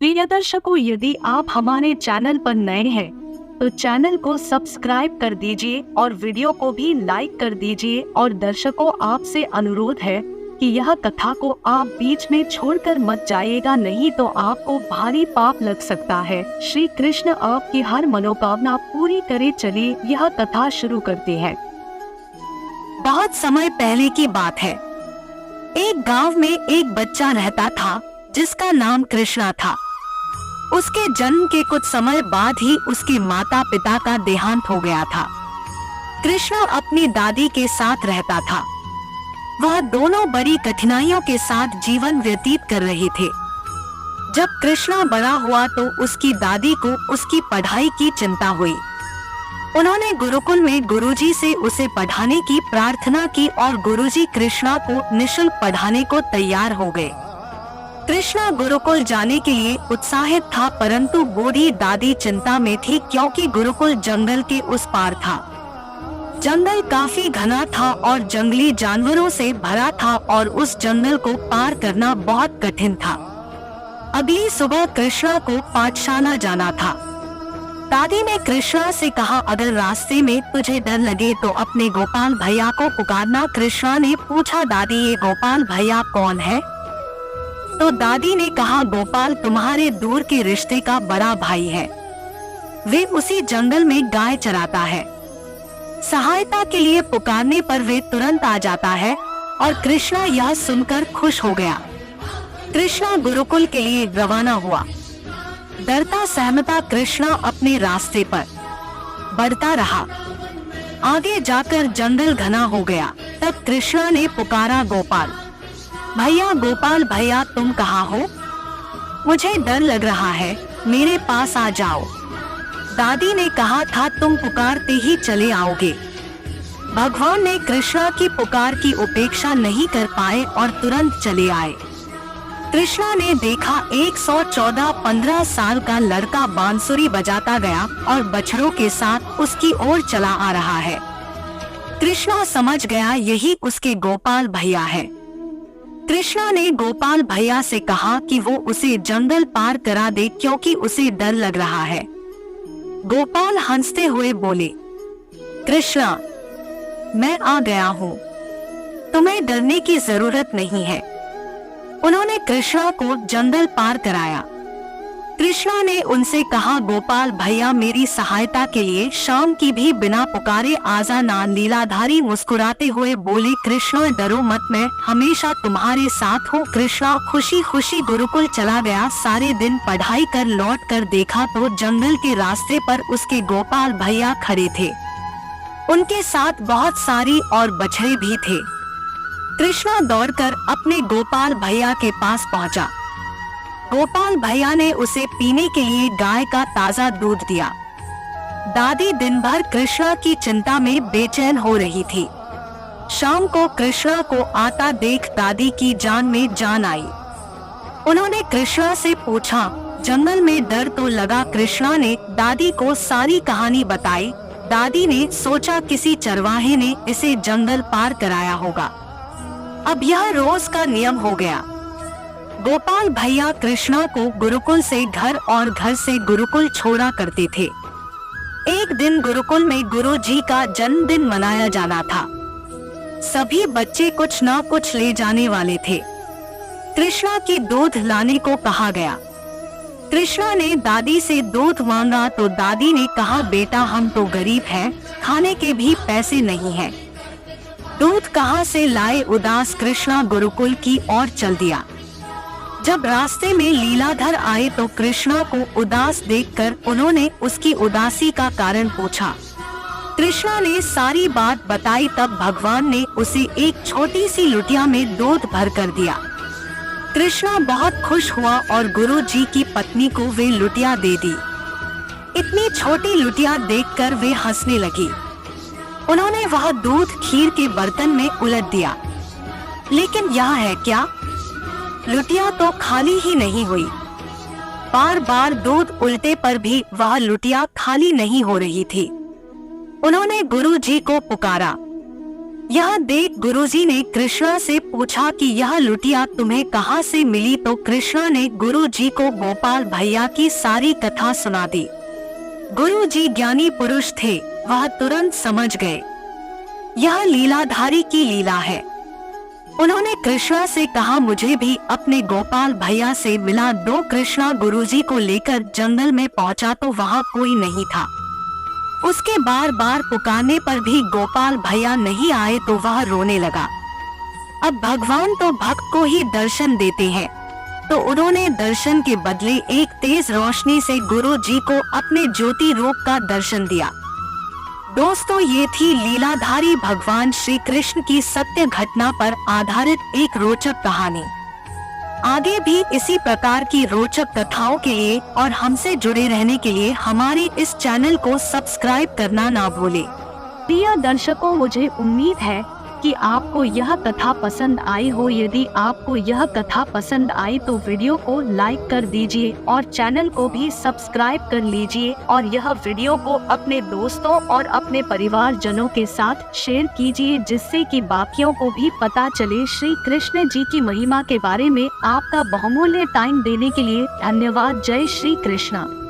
प्रिय दर्शकों, यदि आप हमारे चैनल पर नए हैं तो चैनल को सब्सक्राइब कर दीजिए और वीडियो को भी लाइक कर दीजिए। और दर्शकों, आपसे अनुरोध है कि यह कथा को आप बीच में छोड़कर मत जाइएगा, नहीं तो आपको भारी पाप लग सकता है। श्री कृष्ण आपकी हर मनोकामना पूरी करे। चलिए यह कथा शुरू करते हैं। बहुत समय पहले की बात है। एक गांव में एक बच्चा रहता था जिसका नाम कृष्णा था। उसके जन्म के कुछ समय बाद ही उसके माता पिता का देहांत हो गया था। कृष्णा अपनी दादी के साथ रहता था। वह दोनों बड़ी कठिनाइयों के साथ जीवन व्यतीत कर रहे थे। जब कृष्णा बड़ा हुआ तो उसकी दादी को उसकी पढ़ाई की चिंता हुई। उन्होंने गुरुकुल में गुरुजी से उसे पढ़ाने की प्रार्थना की और गुरुजी कृष्णा को निःशुल्क पढ़ाने को तैयार हो गए। कृष्णा गुरुकुल जाने के लिए उत्साहित था, परंतु बूढ़ी दादी चिंता में थी क्योंकि गुरुकुल जंगल के उस पार था। जंगल काफी घना था और जंगली जानवरों से भरा था और उस जंगल को पार करना बहुत कठिन था। अगली सुबह कृष्णा को पाठशाला जाना था। दादी ने कृष्णा से कहा, अगर रास्ते में तुझे डर लगे तो अपने गोपाल भैया को पुकारना। कृष्णा ने पूछा, दादी ये गोपाल भैया कौन है? तो दादी ने कहा, गोपाल तुम्हारे दूर के रिश्ते का बड़ा भाई है। वे उसी जंगल में गाय चराता है। सहायता के लिए पुकारने पर वे तुरंत आ जाता है। और कृष्णा यह सुनकर खुश हो गया। कृष्णा गुरुकुल के लिए रवाना हुआ। डरता सहमता कृष्णा अपने रास्ते पर बढ़ता रहा। आगे जाकर जंगल घना हो गया। तब कृष्णा ने पुकारा, गोपाल भैया, गोपाल भैया तुम कहाँ हो? मुझे डर लग रहा है, मेरे पास आ जाओ। दादी ने कहा था तुम पुकारते ही चले आओगे। भगवान ने कृष्णा की पुकार की उपेक्षा नहीं कर पाए और तुरंत चले आए। कृष्णा ने देखा 114-15 साल का लड़का बांसुरी बजाता गया और बछड़ों के साथ उसकी ओर चला आ रहा है। कृष्णा समझ गया यही उसके गोपाल भैया है। कृष्णा ने गोपाल भैया से कहा कि वो उसे जंगल पार करा दे क्योंकि उसे डर लग रहा है। गोपाल हंसते हुए बोले, कृष्णा मैं आ गया हूँ, तुम्हें डरने की जरूरत नहीं है। उन्होंने कृष्णा को जंगल पार कराया। कृष्णा ने उनसे कहा, गोपाल भैया मेरी सहायता के लिए शाम की भी बिना पुकारे आजा ना। लीलाधारी मुस्कुराते हुए बोले, कृष्णा डरो मत, मैं हमेशा तुम्हारे साथ हूँ। कृष्णा खुशी खुशी गुरुकुल चला गया। सारे दिन पढ़ाई कर लौट कर देखा तो जंगल के रास्ते पर उसके गोपाल भैया खड़े थे। उनके साथ बहुत सारी और बछड़े भी थे। कृष्णा दौड़कर अपने गोपाल भैया के पास पहुंचा। गोपाल भैया ने उसे पीने के लिए गाय का ताजा दूध दिया। दादी दिन भर कृष्णा की चिंता में बेचैन हो रही थी। शाम को कृष्णा को आता देख दादी की जान में जान आई। उन्होंने कृष्णा से पूछा, जंगल में डर तो लगा? कृष्णा ने दादी को सारी कहानी बताई। दादी ने सोचा किसी चरवाहे ने इसे जंगल पार कराया होगा। अब यह रोज का नियम हो गया। गोपाल भैया कृष्णा को गुरुकुल से घर और घर से गुरुकुल छोड़ा करते थे। एक दिन गुरुकुल में गुरुजी का जन्मदिन मनाया जाना था। सभी बच्चे कुछ न कुछ ले जाने वाले थे। कृष्णा की दूध लाने को कहा गया। कृष्णा ने दादी से दूध मांगा तो दादी ने कहा, बेटा हम तो गरीब हैं, खाने के भी पैसे नहीं हैं। दूध कहाँ से लाए? उदास कृष्णा गुरुकुल की ओर चल दिया। जब रास्ते में लीलाधर आए तो कृष्णा को उदास देखकर उन्होंने उसकी उदासी का कारण पूछा। कृष्णा ने सारी बात बताई। तब भगवान ने उसे एक छोटी सी लुटिया में दूध भर कर दिया। कृष्णा बहुत खुश हुआ और गुरुजी की पत्नी को वे लुटिया दे दी। इतनी छोटी लुटिया देखकर वे हंसने लगी। उन्होंने वह दूध खीर के बर्तन में उलट दिया। लेकिन यह है क्या? लुटिया तो खाली ही नहीं हुई। बार बार दूध उल्टे पर भी वह लुटिया खाली नहीं हो रही थी। उन्होंने गुरुजी को पुकारा। यह देख गुरुजी ने कृष्णा से पूछा कि यह लुटिया तुम्हें कहाँ से मिली, तो कृष्णा ने गुरुजी को गोपाल भैया की सारी कथा सुना दी। गुरुजी ज्ञानी पुरुष थे, वह तुरंत समझ गए यह लीलाधारी की लीला है। उन्होंने कृष्णा से कहा, मुझे भी अपने गोपाल भैया से मिला दो। कृष्णा गुरुजी को लेकर जंगल में पहुंचा तो वहाँ कोई नहीं था। उसके बार बार पुकारने पर भी गोपाल भैया नहीं आए तो वह रोने लगा। अब भगवान तो भक्त को ही दर्शन देते हैं, तो उन्होंने दर्शन के बदले एक तेज रोशनी से गुरुजी को अपने ज्योति रूप का दर्शन दिया। दोस्तों, ये थी लीलाधारी भगवान श्री कृष्ण की सत्य घटना पर आधारित एक रोचक कहानी। आगे भी इसी प्रकार की रोचक कथाओं के लिए और हमसे जुड़े रहने के लिए हमारे इस चैनल को सब्सक्राइब करना ना भूलें। प्रिय दर्शकों, मुझे उम्मीद है कि आपको यह कथा पसंद आई हो। यदि आपको यह कथा पसंद आई तो वीडियो को लाइक कर दीजिए और चैनल को भी सब्सक्राइब कर लीजिए और यह वीडियो को अपने दोस्तों और अपने परिवारजनों के साथ शेयर कीजिए, जिससे कि बाकियों को भी पता चले श्री कृष्ण जी की महिमा के बारे में। आपका बहुमूल्य टाइम देने के लिए धन्यवाद। जय श्री कृष्ण।